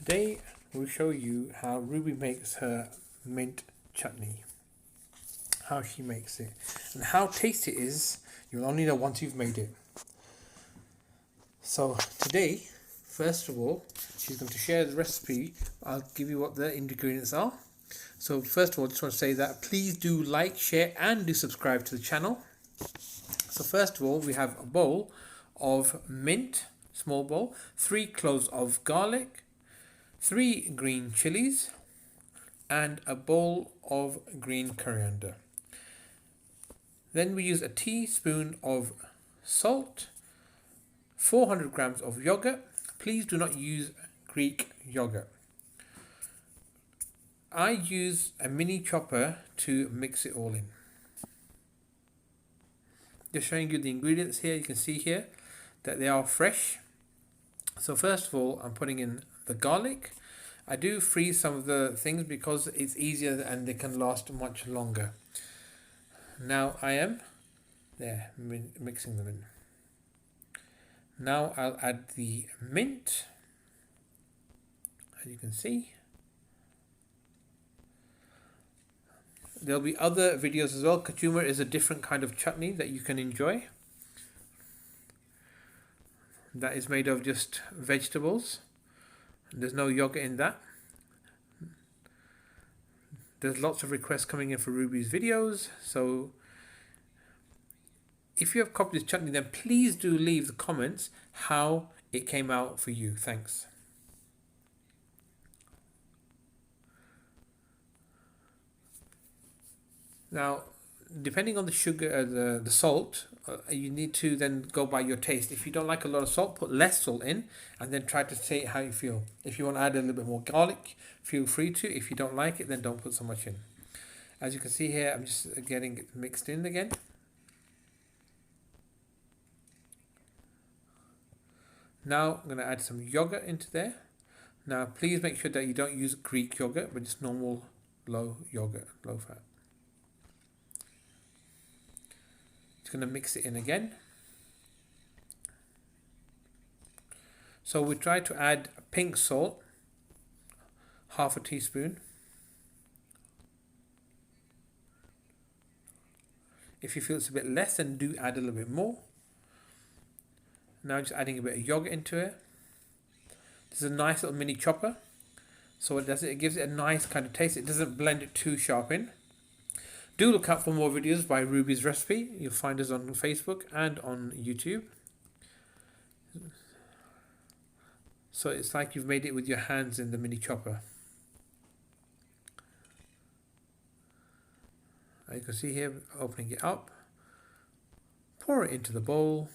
Today we'll show you how Ruby makes her mint chutney. How she makes it and how tasty it is, you'll only know once you've made it. So today, first of all, she's going to share the recipe. I'll give you what the ingredients are. So first of all, I just want to say that please do like, share and do subscribe to the channel. So first of all, we have a bowl of mint, small bowl, 3 cloves of garlic, 3 green chilies and a bowl of green coriander. Then we use a teaspoon of salt, 400 grams of yogurt. Please do not use Greek yogurt. I use a mini chopper to mix it all in. Just showing you the ingredients here. You can see here that they are fresh. So first of all, I'm putting in the garlic. I do freeze some of the things because it's easier and they can last much longer. Now I am mixing them in. Now I'll add the mint, as you can see. There'll be other videos as well. Kachumar is a different kind of chutney that you can enjoy. That is made of just vegetables. There's no yogurt in that. There's lots of requests coming in for Ruby's videos. So if you have copied this chutney, then please do leave the comments how it came out for you. Thanks. Now, depending on the sugar, the salt, you need to then go by your taste. If you don't like a lot of salt, put less salt in and then try to say how you feel. If you want to add a little bit more garlic, feel free to. If you don't like it, then don't put so much in. As you can see here, I'm just getting it mixed in again. Now I'm going to add some yogurt into there. Now please make sure that you don't use Greek yogurt, but just normal low yogurt, low fat. Just going to mix it in again. So we try to add pink salt, half a teaspoon. If you feel it's a bit less, then do add a little bit more. Now just adding a bit of yogurt into it. This is a nice little mini chopper. So what it does, it gives it a nice kind of taste. It doesn't blend it too sharp in. Do look out for more videos by Ruby's Recipe. You'll find us on Facebook and on YouTube. So it's like you've made it with your hands in the mini chopper. You can see here, opening it up. Pour it into the bowl.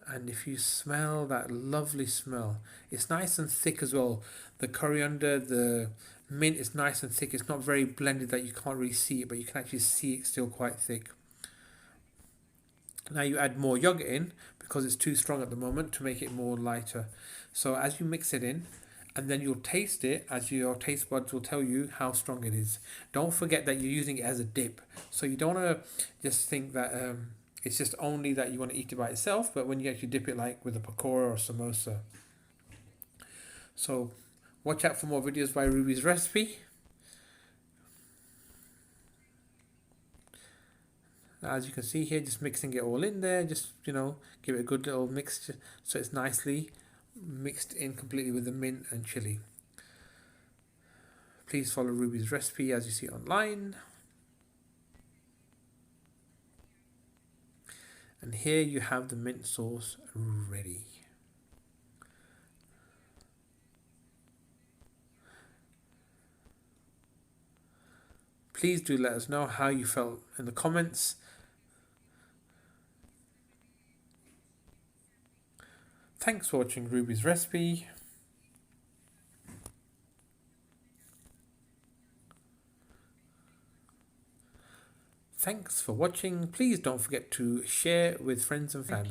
And if you smell that lovely smell, it's nice and thick as well. The coriander, the mint is nice and thick. It's not very blended that you can't really see it, but you can actually see it still quite thick. Now you add more yogurt in because it's too strong at the moment to make it more lighter. So as you mix it in, and then you'll taste it as your taste buds will tell you how strong it is. Don't forget that you're using it as a dip. So you don't want to just think that it's just only that you want to eat it by itself, but when you actually dip it like with a pakora or samosa. So watch out for more videos by Ruby's Recipe. As you can see here, just mixing it all in there, just, you know, give it a good little mix so it's nicely mixed in completely with the mint and chili. Please follow Ruby's Recipe as you see online. And here you have the mint sauce ready. Please do let us know how you felt in the comments. Thanks for watching Ruby's Recipe. Thanks for watching. Please don't forget to share with friends and family.